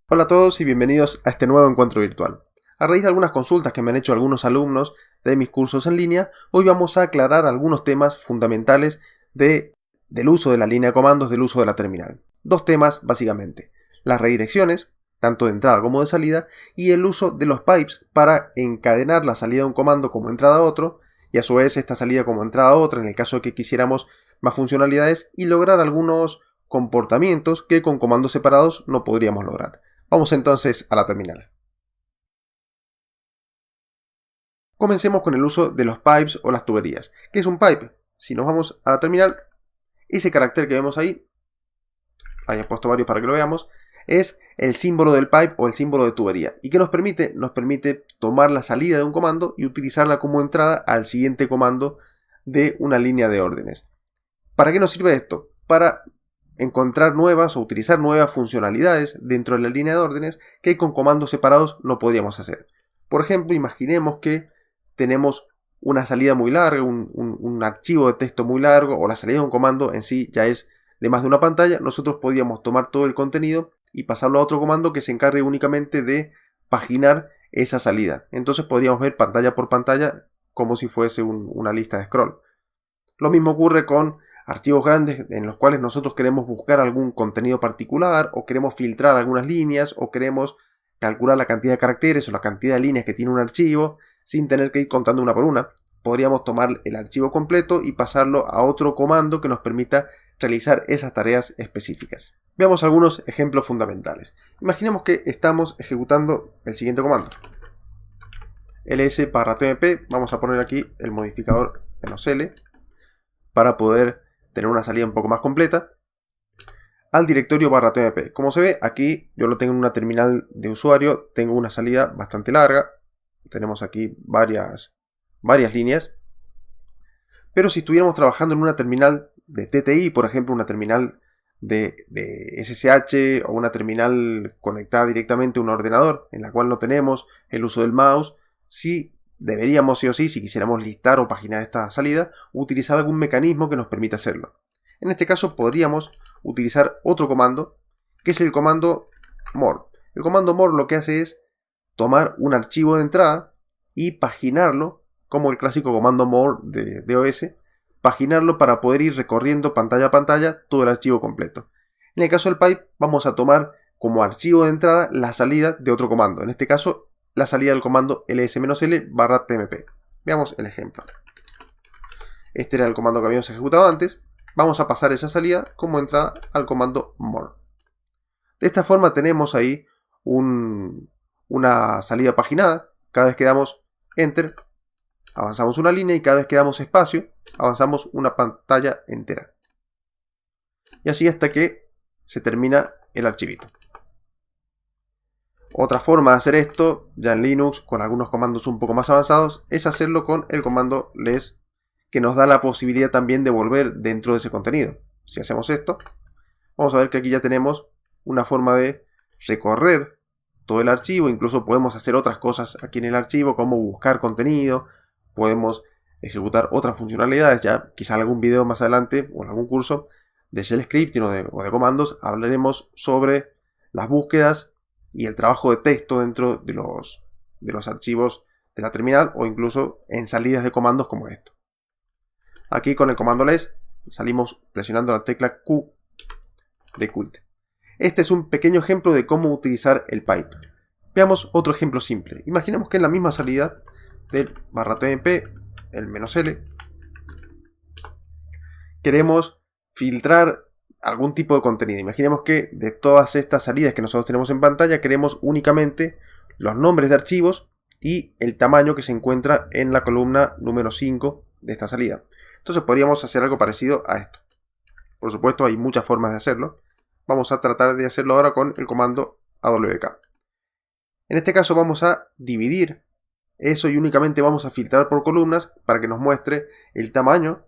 Hola a todos y bienvenidos a este nuevo encuentro virtual. A raíz de algunas consultas que me han hecho algunos alumnos de mis cursos en línea, hoy vamos a aclarar algunos temas fundamentales del uso de la línea de comandos, del uso de la terminal. Dos temas básicamente: las redirecciones, tanto de entrada como de salida, y el uso de los pipes para encadenar la salida de un comando como entrada a otro, y a su vez esta salida como entrada a otra en el caso de que quisiéramos más funcionalidades y lograr algunos comportamientos que con comandos separados no podríamos lograr. Vamos entonces a la terminal. Comencemos con el uso de los pipes o las tuberías. ¿Qué es un pipe? Si nos vamos a la terminal, ese carácter que vemos ahí, he puesto varios para que lo veamos, es el símbolo del pipe o el símbolo de tubería. ¿Y qué nos permite? Nos permite tomar la salida de un comando y utilizarla como entrada al siguiente comando de una línea de órdenes. ¿Para qué nos sirve esto? Para encontrar nuevas o utilizar nuevas funcionalidades dentro de la línea de órdenes que con comandos separados no podríamos hacer. Por ejemplo, imaginemos que tenemos una salida muy larga, un archivo de texto muy largo, o la salida de un comando en sí ya es de más de una pantalla. Nosotros podríamos tomar todo el contenido y pasarlo a otro comando que se encargue únicamente de paginar esa salida. Entonces podríamos ver pantalla por pantalla como si fuese una lista de scroll. Lo mismo ocurre con archivos grandes en los cuales nosotros queremos buscar algún contenido particular, o queremos filtrar algunas líneas, o queremos calcular la cantidad de caracteres o la cantidad de líneas que tiene un archivo sin tener que ir contando una por una. Podríamos tomar el archivo completo y pasarlo a otro comando que nos permita realizar esas tareas específicas. Veamos algunos ejemplos fundamentales. Imaginemos que estamos ejecutando el siguiente comando: ls/tmp. Vamos a poner aquí el modificador "-l" para poder tener una salida un poco más completa, al directorio /tmp. Como se ve, aquí yo lo tengo en una terminal de usuario, tengo una salida bastante larga, tenemos aquí varias líneas, pero si estuviéramos trabajando en una terminal de TTI, por ejemplo, una terminal de SSH o una terminal conectada directamente a un ordenador en la cual no tenemos el uso del mouse, sí deberíamos, sí o sí, si quisiéramos listar o paginar esta salida, utilizar algún mecanismo que nos permita hacerlo. En este caso podríamos utilizar otro comando, que es el comando more. El comando more lo que hace es tomar un archivo de entrada y paginarlo, como el clásico comando more de OS, paginarlo para poder ir recorriendo pantalla a pantalla todo el archivo completo. En el caso del pipe, vamos a tomar como archivo de entrada la salida de otro comando, en este caso la salida del comando ls-l/tmp. Veamos el ejemplo. Este era el comando que habíamos ejecutado antes. Vamos a pasar esa salida como entrada al comando more. De esta forma tenemos ahí una salida paginada. Cada vez que damos enter, avanzamos una línea, y cada vez que damos espacio, avanzamos una pantalla entera. Y así hasta que se termina el archivito. Otra forma de hacer esto, ya en Linux, con algunos comandos un poco más avanzados, es hacerlo con el comando ls, que nos da la posibilidad también de volver dentro de ese contenido. Si hacemos esto, vamos a ver que aquí ya tenemos una forma de recorrer todo el archivo. Incluso podemos hacer otras cosas aquí en el archivo, como buscar contenido, podemos ejecutar otras funcionalidades. Ya quizá en algún video más adelante o en algún curso de shell scripting o de comandos hablaremos sobre las búsquedas y el trabajo de texto dentro de los archivos de la terminal, o incluso en salidas de comandos como esto. Aquí con el comando ls salimos presionando la tecla Q de quit. Este es un pequeño ejemplo de cómo utilizar el pipe. Veamos otro ejemplo simple. Imaginemos que en la misma salida del /tmp, el "-l", queremos filtrar algún tipo de contenido. Imaginemos que de todas estas salidas que nosotros tenemos en pantalla, queremos únicamente los nombres de archivos y el tamaño que se encuentra en la columna número 5 de esta salida. Entonces podríamos hacer algo parecido a esto. Por supuesto, hay muchas formas de hacerlo. Vamos a tratar de hacerlo ahora con el comando awk. En este caso vamos a dividir eso y únicamente vamos a filtrar por columnas para que nos muestre el tamaño,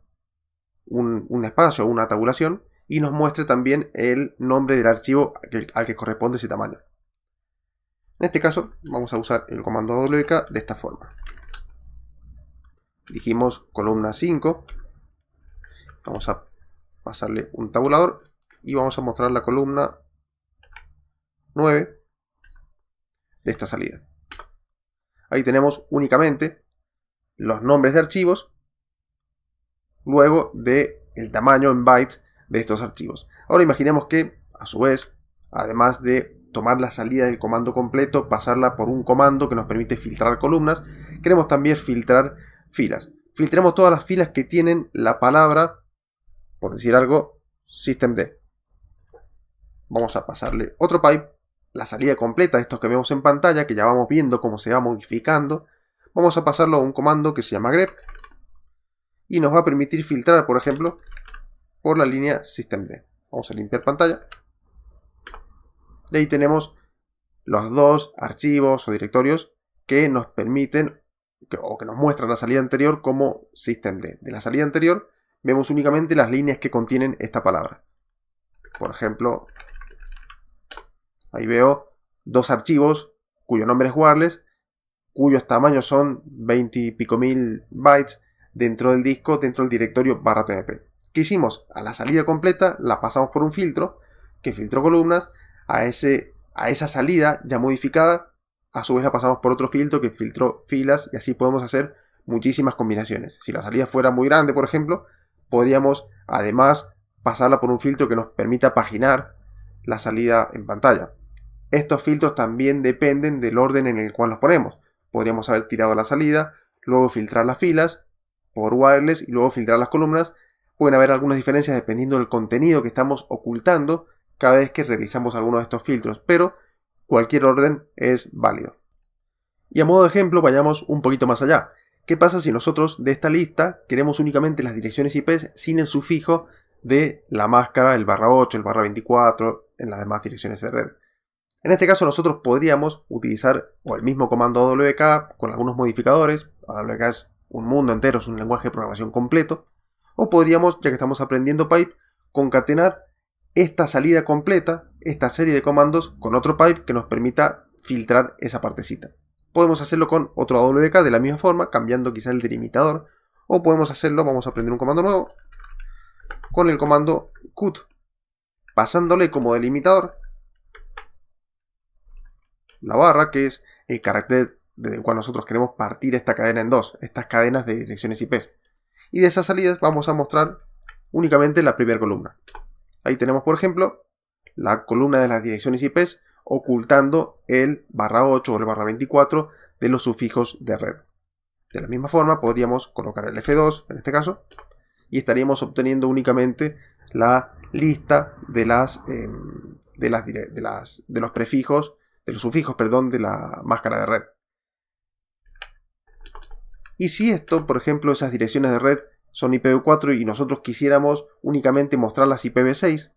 un espacio o una tabulación, y nos muestre también el nombre del archivo al que corresponde ese tamaño. En este caso vamos a usar el comando awk de esta forma. Dijimos columna 5, vamos a pasarle un tabulador y vamos a mostrar la columna 9 de esta salida. Ahí tenemos únicamente los nombres de archivos, luego del tamaño en bytes de estos archivos. Ahora imaginemos que, a su vez, además de tomar la salida del comando completo, pasarla por un comando que nos permite filtrar columnas, queremos también filtrar filas. Filtremos todas las filas que tienen la palabra, por decir algo, systemd. Vamos a pasarle otro pipe, la salida completa de estos que vemos en pantalla, que ya vamos viendo cómo se va modificando. Vamos a pasarlo a un comando que se llama grep y nos va a permitir filtrar, por ejemplo, por la línea systemd. Vamos a limpiar pantalla. Y ahí tenemos los dos archivos o directorios que nos permiten o que nos muestran la salida anterior como systemd. De la salida anterior vemos únicamente las líneas que contienen esta palabra. Por ejemplo, ahí veo dos archivos cuyo nombre es wireless, cuyos tamaños son 20 y pico mil bytes dentro del disco, dentro del directorio /tmp. ¿Qué hicimos? A la salida completa la pasamos por un filtro que filtró columnas. A esa salida ya modificada, a su vez la pasamos por otro filtro que filtró filas, y así podemos hacer muchísimas combinaciones. Si la salida fuera muy grande, por ejemplo, podríamos además pasarla por un filtro que nos permita paginar la salida en pantalla. Estos filtros también dependen del orden en el cual los ponemos. Podríamos haber tirado la salida, luego filtrar las filas por wireless y luego filtrar las columnas. Pueden haber algunas diferencias dependiendo del contenido que estamos ocultando cada vez que realizamos alguno de estos filtros, pero cualquier orden es válido. Y a modo de ejemplo, vayamos un poquito más allá. ¿Qué pasa si nosotros de esta lista queremos únicamente las direcciones IP sin el sufijo de la máscara, el /8, el /24, en las demás direcciones de red? En este caso nosotros podríamos utilizar o el mismo comando AWK con algunos modificadores. AWK es un mundo entero, es un lenguaje de programación completo. O podríamos, ya que estamos aprendiendo pipe, concatenar esta salida completa, esta serie de comandos, con otro pipe que nos permita filtrar esa partecita. Podemos hacerlo con otro AWK de la misma forma, cambiando quizá el delimitador. O podemos hacerlo, vamos a aprender un comando nuevo, con el comando cut, pasándole como delimitador la barra, que es el carácter del cual nosotros queremos partir esta cadena en dos, estas cadenas de direcciones IP. Y de esas salidas vamos a mostrar únicamente la primera columna. Ahí tenemos, por ejemplo, la columna de las direcciones IP ocultando el /8 o el /24 de los sufijos de red. De la misma forma podríamos colocar el F2 en este caso y estaríamos obteniendo únicamente la lista de los prefijos, de los sufijos, perdón, de la máscara de red. Y si esto, por ejemplo, esas direcciones de red son IPv4 y nosotros quisiéramos únicamente mostrar las IPv6,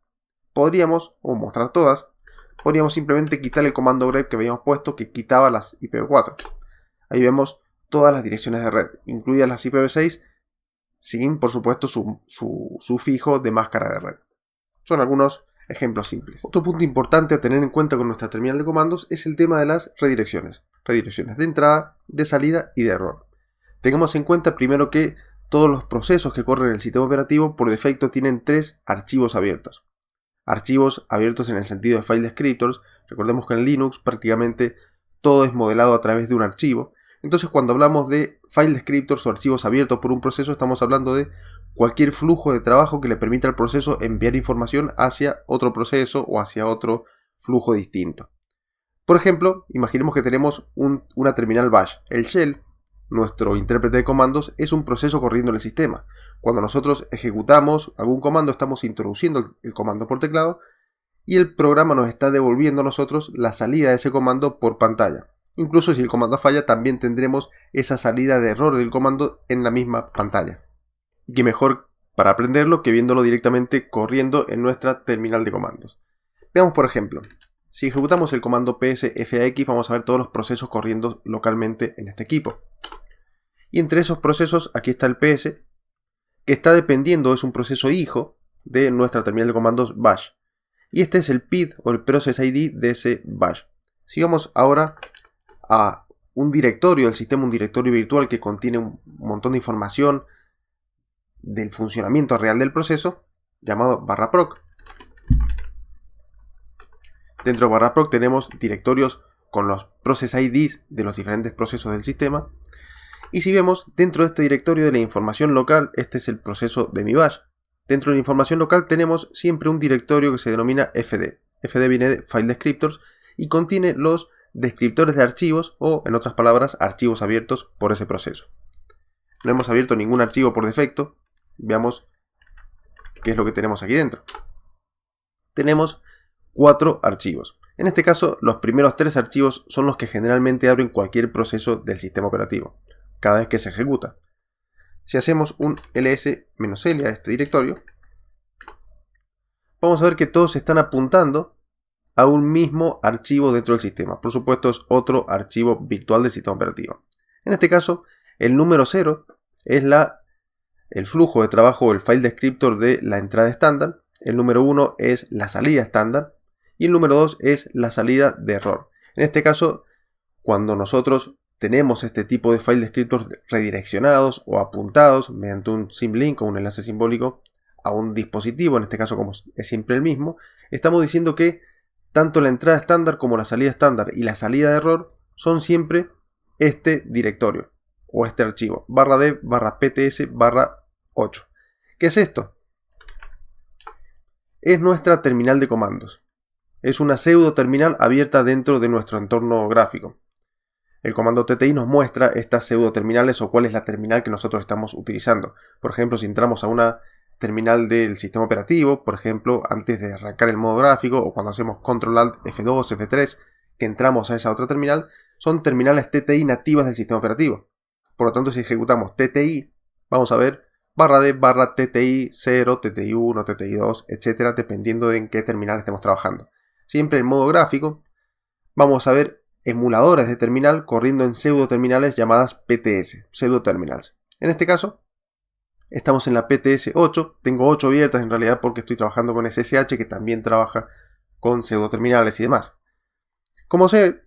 podríamos, o mostrar todas, podríamos simplemente quitar el comando grep que habíamos puesto que quitaba las IPv4. Ahí vemos todas las direcciones de red, incluidas las IPv6, sin, por supuesto, su sufijo de máscara de red. Son algunos ejemplos simples. Otro punto importante a tener en cuenta con nuestra terminal de comandos es el tema de las redirecciones. Redirecciones de entrada, de salida y de error. Tengamos en cuenta primero que todos los procesos que corren en el sistema operativo por defecto tienen 3 archivos abiertos. Archivos abiertos en el sentido de file descriptors. Recordemos que en Linux prácticamente todo es modelado a través de un archivo. Entonces cuando hablamos de file descriptors o archivos abiertos por un proceso, estamos hablando de cualquier flujo de trabajo que le permita al proceso enviar información hacia otro proceso o hacia otro flujo distinto. Por ejemplo, imaginemos que tenemos una terminal bash. El shell, nuestro intérprete de comandos, es un proceso corriendo en el sistema. Cuando nosotros ejecutamos algún comando, estamos introduciendo el comando por teclado y el programa nos está devolviendo a nosotros la salida de ese comando por pantalla. Incluso si el comando falla, también tendremos esa salida de error del comando en la misma pantalla. Y qué mejor para aprenderlo que viéndolo directamente corriendo en nuestra terminal de comandos. Veamos por ejemplo, si ejecutamos el comando psfax, vamos a ver todos los procesos corriendo localmente en este equipo. Y entre esos procesos, aquí está el PS, que está dependiendo, es un proceso hijo de nuestra terminal de comandos bash. Y este es el PID o el Process ID de ese bash. Si vamos ahora a un directorio del sistema, un directorio virtual que contiene un montón de información del funcionamiento real del proceso, llamado /proc. Dentro de /proc tenemos directorios con los process IDs de los diferentes procesos del sistema. Y si vemos, dentro de este directorio de la información local, este es el proceso de mi bash. Dentro de la información local tenemos siempre un directorio que se denomina fd. fd viene de File Descriptors y contiene los descriptores de archivos, o en otras palabras, archivos abiertos por ese proceso. No hemos abierto ningún archivo por defecto. Veamos qué es lo que tenemos aquí dentro. Tenemos 4 archivos. En este caso, los primeros 3 archivos son los que generalmente abren cualquier proceso del sistema operativo, cada vez que se ejecuta. Si hacemos un ls-l a este directorio, vamos a ver que todos están apuntando a un mismo archivo dentro del sistema. Por supuesto, es otro archivo virtual del sistema operativo. En este caso, el número 0 es el flujo de trabajo o el file descriptor de la entrada estándar. El número 1 es la salida estándar. Y el número 2 es la salida de error. En este caso, cuando nosotros tenemos este tipo de file descriptors redireccionados o apuntados mediante un symlink o un enlace simbólico a un dispositivo, en este caso como es siempre el mismo, estamos diciendo que tanto la entrada estándar como la salida estándar y la salida de error son siempre este directorio o este archivo, /dev /pts/8. ¿Qué es esto? Es nuestra terminal de comandos. Es una pseudo terminal abierta dentro de nuestro entorno gráfico. El comando TTI nos muestra estas pseudo terminales o cuál es la terminal que nosotros estamos utilizando. Por ejemplo, si entramos a una terminal del sistema operativo, por ejemplo, antes de arrancar el modo gráfico o cuando hacemos Control Alt F2, F3, que entramos a esa otra terminal, son terminales TTI nativas del sistema operativo. Por lo tanto, si ejecutamos TTI, vamos a ver /dev /TTI 0, TTI 1, TTI 2, etc., dependiendo de en qué terminal estemos trabajando. Siempre en modo gráfico, vamos a ver emuladores de terminal corriendo en pseudo terminales llamadas PTS, pseudo terminals. En este caso, estamos en la PTS 8, tengo 8 abiertas en realidad porque estoy trabajando con SSH que también trabaja con pseudo terminales y demás. Como se ve,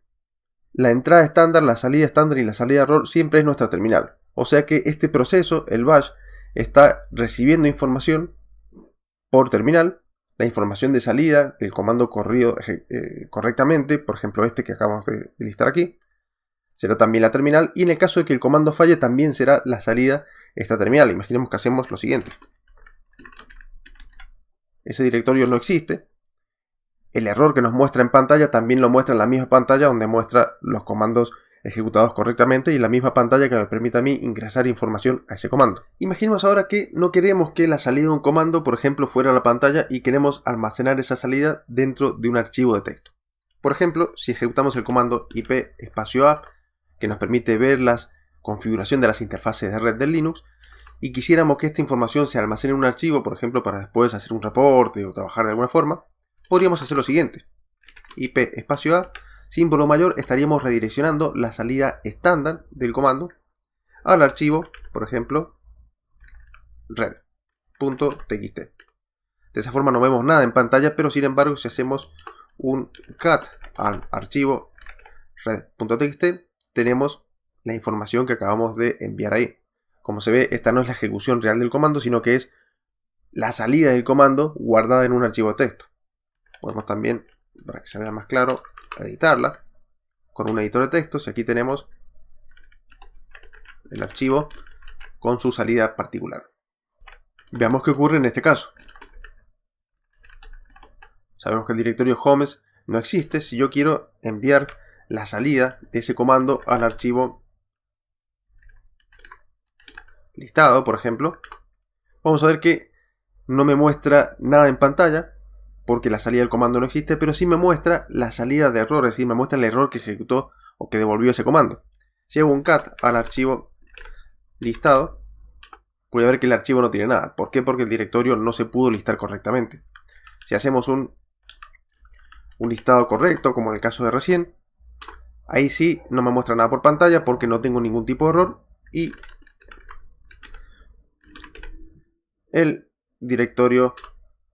la entrada estándar, la salida estándar y la salida de error siempre es nuestra terminal. O sea que este proceso, el bash, está recibiendo información por terminal, la información de salida del comando corrido correctamente, por ejemplo este que acabamos de listar aquí, será también la terminal, y en el caso de que el comando falle también será la salida esta terminal. Imaginemos que hacemos lo siguiente. Ese directorio no existe. El error que nos muestra en pantalla también lo muestra en la misma pantalla donde muestra los comandos ejecutados correctamente y la misma pantalla que me permite a mí ingresar información a ese comando. Imaginemos ahora que no queremos que la salida de un comando, por ejemplo, fuera a la pantalla y queremos almacenar esa salida dentro de un archivo de texto. Por ejemplo, si ejecutamos el comando IP --a, que nos permite ver la configuración de las interfaces de red del Linux, y quisiéramos que esta información se almacene en un archivo, por ejemplo, para después hacer un reporte o trabajar de alguna forma, podríamos hacer lo siguiente. IP --a, símbolo mayor, estaríamos redireccionando la salida estándar del comando al archivo, por ejemplo, red.txt. De esa forma no vemos nada en pantalla, pero sin embargo, si hacemos un cat al archivo red.txt, tenemos la información que acabamos de enviar ahí. Como se ve, esta no es la ejecución real del comando, sino que es la salida del comando guardada en un archivo de texto. Podemos también, para que se vea más claro, editarla con un editor de textos, y aquí tenemos el archivo con su salida particular. Veamos qué ocurre en este caso. Sabemos que el directorio homes no existe. Si yo quiero enviar la salida de ese comando al archivo listado, por ejemplo, vamos a ver que no me muestra nada en pantalla porque la salida del comando no existe, pero sí me muestra la salida de error, es decir, me muestra el error que ejecutó o que devolvió ese comando. Si hago un cat al archivo listado, voy a ver que el archivo no tiene nada. ¿Por qué? Porque el directorio no se pudo listar correctamente. Si hacemos un listado correcto, como en el caso de recién, ahí sí no me muestra nada por pantalla porque no tengo ningún tipo de error y el directorio,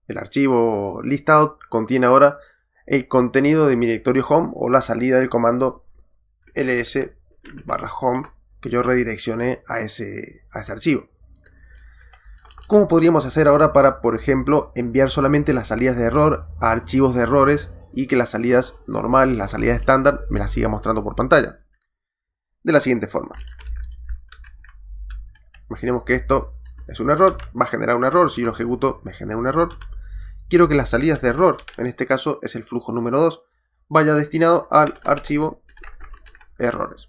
el archivo listado contiene ahora el contenido de mi directorio home o la salida del comando ls/home que yo redireccioné a ese archivo. ¿Cómo podríamos hacer ahora para, por ejemplo, enviar solamente las salidas de error a archivos de errores y que las salidas normales, las salidas estándar, me las siga mostrando por pantalla. De la siguiente forma. Imaginemos que esto es un error, va a generar un error, si yo lo ejecuto me genera un error. Quiero que las salidas de error, en este caso es el flujo número 2, vaya destinado al archivo errores.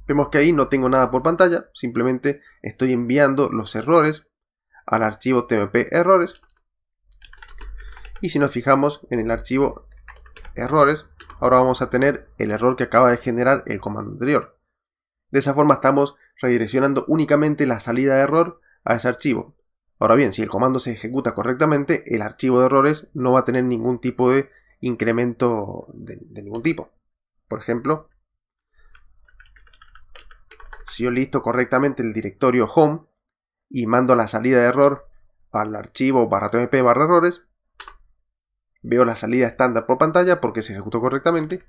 Vemos que ahí no tengo nada por pantalla, simplemente estoy enviando los errores al archivo tmp errores. Y si nos fijamos en el archivo errores, ahora vamos a tener el error que acaba de generar el comando anterior. De esa forma estamos redireccionando únicamente la salida de error a ese archivo. Ahora bien, si el comando se ejecuta correctamente, el archivo de errores no va a tener ningún tipo de incremento de ningún tipo. Por ejemplo, si yo listo correctamente el directorio home y mando la salida de error al archivo /tmp/errores, veo la salida estándar por pantalla porque se ejecutó correctamente.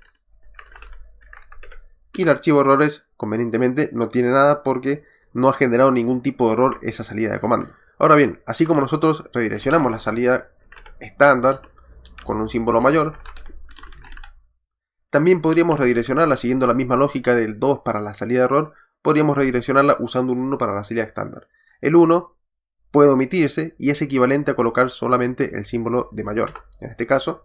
Y el archivo errores, convenientemente, no tiene nada porque no ha generado ningún tipo de error esa salida de comando. Ahora bien, así como nosotros redireccionamos la salida estándar con un símbolo mayor, también podríamos redireccionarla siguiendo la misma lógica del 2 para la salida de error, podríamos redireccionarla usando un 1 para la salida estándar. El 1 puede omitirse y es equivalente a colocar solamente el símbolo de mayor. En este caso,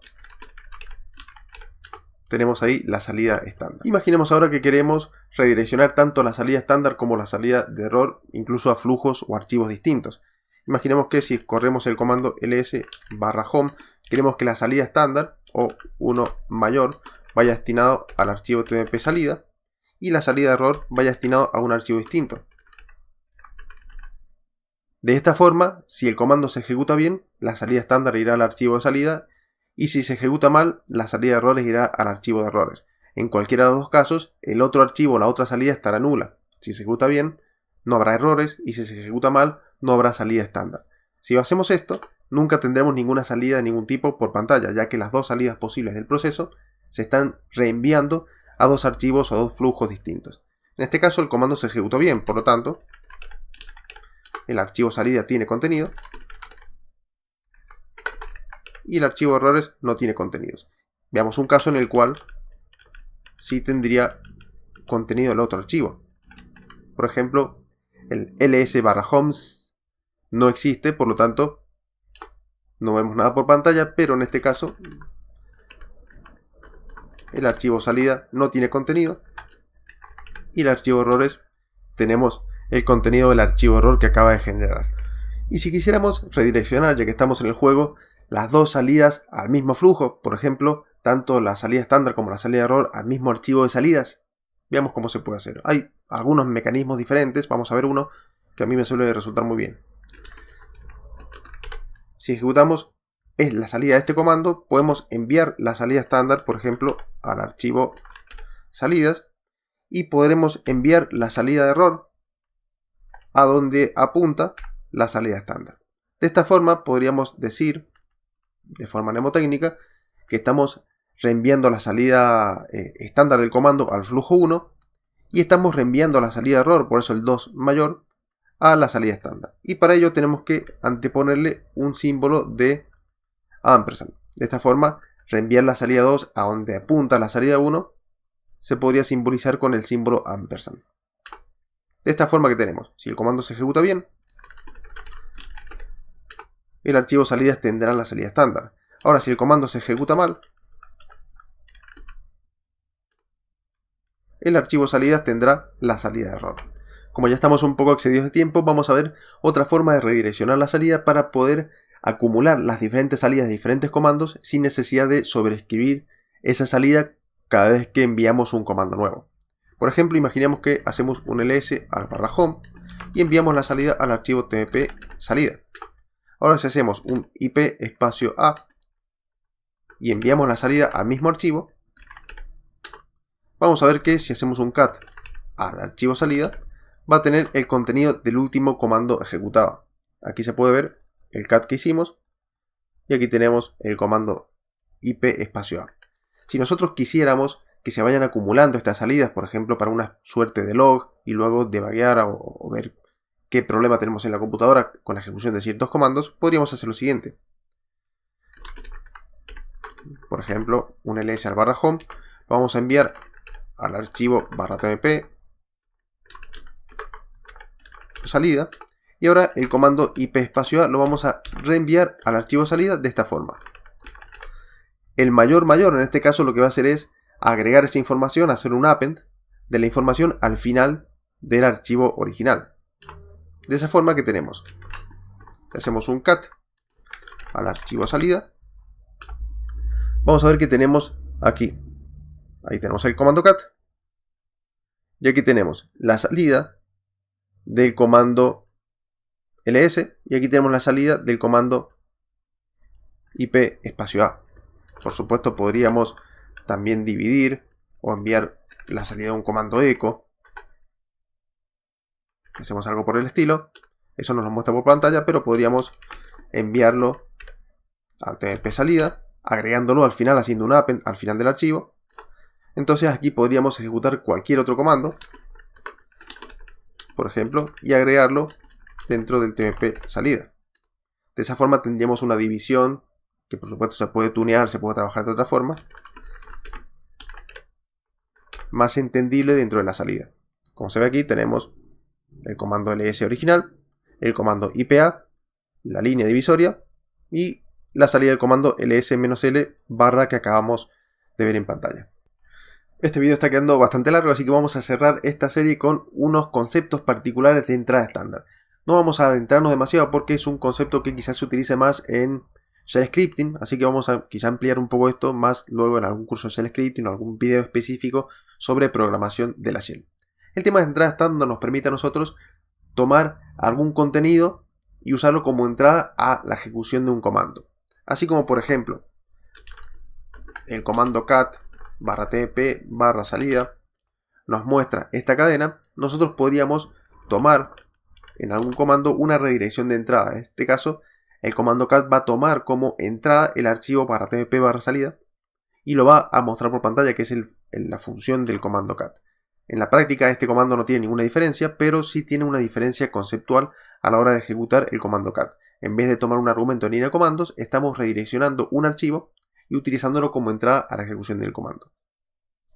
tenemos ahí la salida estándar. Imaginemos ahora que queremos redireccionar tanto la salida estándar como la salida de error, incluso a flujos o archivos distintos. Imaginemos que si corremos el comando ls/home, queremos que la salida estándar o 1 mayor vaya destinado al archivo tmp salida y la salida de error vaya destinado a un archivo distinto. De esta forma, si el comando se ejecuta bien, la salida estándar irá al archivo de salida, y si se ejecuta mal, la salida de errores irá al archivo de errores. En cualquiera de los dos casos, el otro archivo o la otra salida estará nula. Si se ejecuta bien, no habrá errores, y si se ejecuta mal, no habrá salida estándar. Si hacemos esto, nunca tendremos ninguna salida de ningún tipo por pantalla, ya que las dos salidas posibles del proceso se están reenviando a dos archivos o dos flujos distintos. En este caso, el comando se ejecutó bien, por lo tanto, el archivo salida tiene contenido y el archivo errores no tiene contenidos. Veamos un caso en el cual sí tendría contenido el otro archivo. Por ejemplo, el ls/homes no existe, por lo tanto no vemos nada por pantalla, pero en este caso el archivo salida no tiene contenido y el archivo errores tenemos el contenido del archivo error que acaba de generar. Y si quisiéramos redireccionar, ya que estamos en el juego, las dos salidas al mismo flujo, por ejemplo, tanto la salida estándar como la salida de error al mismo archivo de salidas, veamos cómo se puede hacer. Hay algunos mecanismos diferentes, vamos a ver uno que a mí me suele resultar muy bien. Si ejecutamos la salida de este comando, podemos enviar la salida estándar, por ejemplo, al archivo salidas, y podremos enviar la salida de error a donde apunta la salida estándar. De esta forma podríamos decir, de forma mnemotécnica, que estamos reenviando la salida estándar del comando al flujo 1 y estamos reenviando la salida de error, por eso el 2 mayor, a la salida estándar. Y para ello tenemos que anteponerle un símbolo de ampersand. De esta forma, reenviar la salida 2 a donde apunta la salida 1 se podría simbolizar con el símbolo ampersand. De esta forma que tenemos, si el comando se ejecuta bien, el archivo salidas tendrá la salida estándar. Ahora, si el comando se ejecuta mal, el archivo salidas tendrá la salida de error. Como ya estamos un poco excedidos de tiempo, vamos a ver otra forma de redireccionar la salida para poder acumular las diferentes salidas de diferentes comandos sin necesidad de sobreescribir esa salida cada vez que enviamos un comando nuevo. Por ejemplo, imaginemos que hacemos un ls/home y enviamos la salida al archivo tmp salida. Ahora, si hacemos un ip espacio a y enviamos la salida al mismo archivo, vamos a ver que si hacemos un cat al archivo salida, va a tener el contenido del último comando ejecutado. Aquí se puede ver el cat que hicimos y aquí tenemos el comando ip espacio a. Si nosotros quisiéramos que se vayan acumulando estas salidas, por ejemplo, para una suerte de log y luego debuguear o ver qué problema tenemos en la computadora con la ejecución de ciertos comandos, podríamos hacer lo siguiente. por ejemplo, un ls al barra home, lo vamos a enviar al archivo barra tmp salida, y ahora el comando ip espacio a lo vamos a reenviar al archivo salida de esta forma. El mayor en este caso lo que va a hacer es agregar esa información, hacer un append de la información al final del archivo original. De esa forma que tenemos, hacemos un cat al archivo salida, vamos a ver que tenemos aquí, ahí tenemos el comando cat, y aquí tenemos la salida del comando ls, y aquí tenemos la salida del comando ip espacio a. Por supuesto podríamos también dividir o enviar la salida de un comando echo. Hacemos algo por el estilo. Eso nos lo muestra por pantalla, pero podríamos enviarlo al tmp salida, agregándolo al final, haciendo un append al final del archivo. Entonces aquí podríamos ejecutar cualquier otro comando, por ejemplo, y agregarlo dentro del tmp salida. De esa forma tendríamos una división que por supuesto se puede tunear, se puede trabajar de otra forma, más entendible dentro de la salida. Como se ve aquí, tenemos el comando ls original, el comando ipa, la línea divisoria y la salida del comando ls-l barra que acabamos de ver en pantalla. Este video está quedando bastante largo, así que vamos a cerrar esta serie con unos conceptos particulares de entrada estándar. No vamos a adentrarnos demasiado porque es un concepto que quizás se utilice más en Shell Scripting, así que vamos a quizá ampliar un poco esto más luego en algún curso de Shell Scripting o algún video específico sobre programación de la Shell. El tema de entrada estándar nos permite a nosotros tomar algún contenido y usarlo como entrada a la ejecución de un comando. Así como por ejemplo el comando cat barra tmp barra salida nos muestra esta cadena, nosotros podríamos tomar en algún comando una redirección de entrada. En este caso el comando cat va a tomar como entrada el archivo barra tmp barra salida y lo va a mostrar por pantalla, que es la función del comando cat. En la práctica este comando no tiene ninguna diferencia, pero sí tiene una diferencia conceptual a la hora de ejecutar el comando cat. En vez de tomar un argumento en línea de comandos, estamos redireccionando un archivo y utilizándolo como entrada a la ejecución del comando.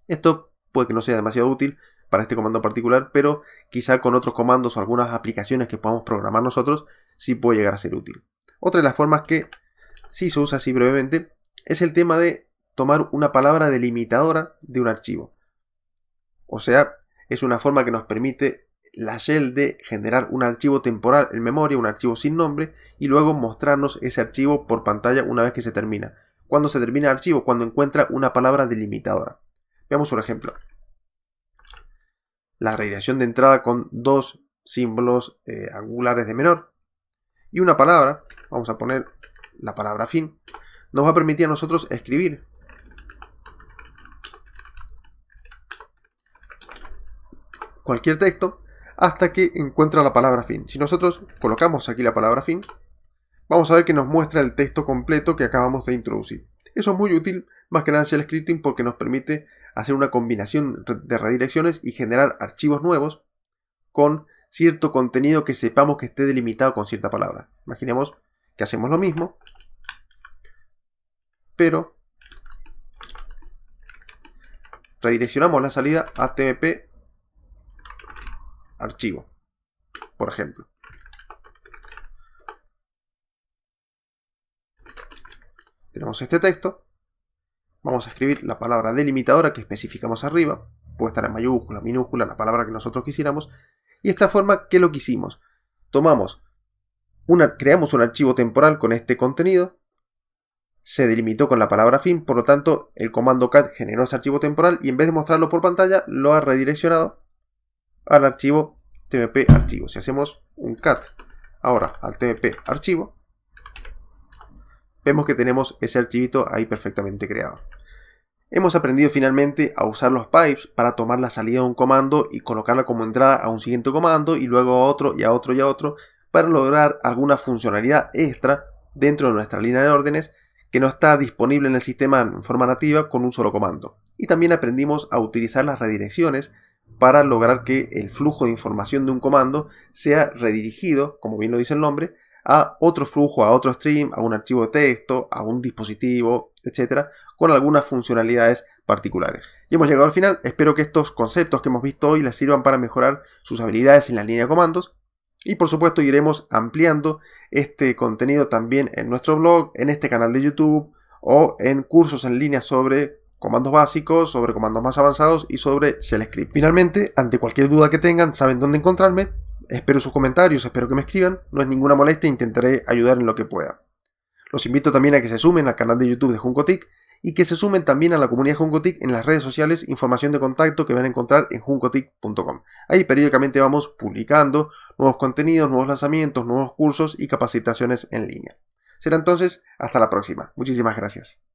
Esto puede que no sea demasiado útil para este comando particular, pero quizá con otros comandos o algunas aplicaciones que podamos programar nosotros sí puede llegar a ser útil. Otra de las formas que sí se usa así brevemente es el tema de tomar una palabra delimitadora de un archivo. O sea, es una forma que nos permite la Shell de generar un archivo temporal en memoria, un archivo sin nombre, y luego mostrarnos ese archivo por pantalla una vez que se termina. ¿Cuándo se termina el archivo? Cuando encuentra una palabra delimitadora. Veamos un ejemplo. La redirección de entrada con dos símbolos angulares de menor y una palabra, vamos a poner la palabra fin, nos va a permitir a nosotros escribir cualquier texto hasta que encuentra la palabra fin. Si nosotros colocamos aquí la palabra fin, vamos a ver que nos muestra el texto completo que acabamos de introducir. Eso es muy útil, más que nada en Shell Scripting, porque nos permite hacer una combinación de redirecciones y generar archivos nuevos con cierto contenido que sepamos que esté delimitado con cierta palabra. Imaginemos que hacemos lo mismo, pero redireccionamos la salida a tmp archivo, por ejemplo. Tenemos este texto, vamos a escribir la palabra delimitadora que especificamos arriba, puede estar en mayúscula, minúscula, la palabra que nosotros quisiéramos, y de esta forma, ¿qué es lo que hicimos? Creamos un archivo temporal con este contenido, se delimitó con la palabra fin, por lo tanto el comando cat generó ese archivo temporal y en vez de mostrarlo por pantalla, lo ha redireccionado al archivo tmp archivo. Si hacemos un cat ahora al tmp archivo, vemos que tenemos ese archivito ahí perfectamente creado. Hemos aprendido finalmente a usar los pipes para tomar la salida de un comando y colocarla como entrada a un siguiente comando y luego a otro y a otro y a otro para lograr alguna funcionalidad extra dentro de nuestra línea de órdenes que no está disponible en el sistema en forma nativa con un solo comando. Y también aprendimos a utilizar las redirecciones para lograr que el flujo de información de un comando sea redirigido, como bien lo dice el nombre, a otro flujo, a otro stream, a un archivo de texto, a un dispositivo, etcétera, con algunas funcionalidades particulares. Y hemos llegado al final. Espero que estos conceptos que hemos visto hoy les sirvan para mejorar sus habilidades en la línea de comandos. Y por supuesto iremos ampliando este contenido también en nuestro blog, en este canal de YouTube o en cursos en línea sobre comandos básicos, sobre comandos más avanzados y sobre Shell Script. Finalmente, ante cualquier duda que tengan, saben dónde encontrarme. Espero sus comentarios, espero que me escriban. No es ninguna molestia, intentaré ayudar en lo que pueda. Los invito también a que se sumen al canal de YouTube de Juncotic y que se sumen también a la comunidad Juncotic en las redes sociales, información de contacto que van a encontrar en juncotic.com. Ahí periódicamente vamos publicando nuevos contenidos, nuevos lanzamientos, nuevos cursos y capacitaciones en línea. Será entonces hasta la próxima. Muchísimas gracias.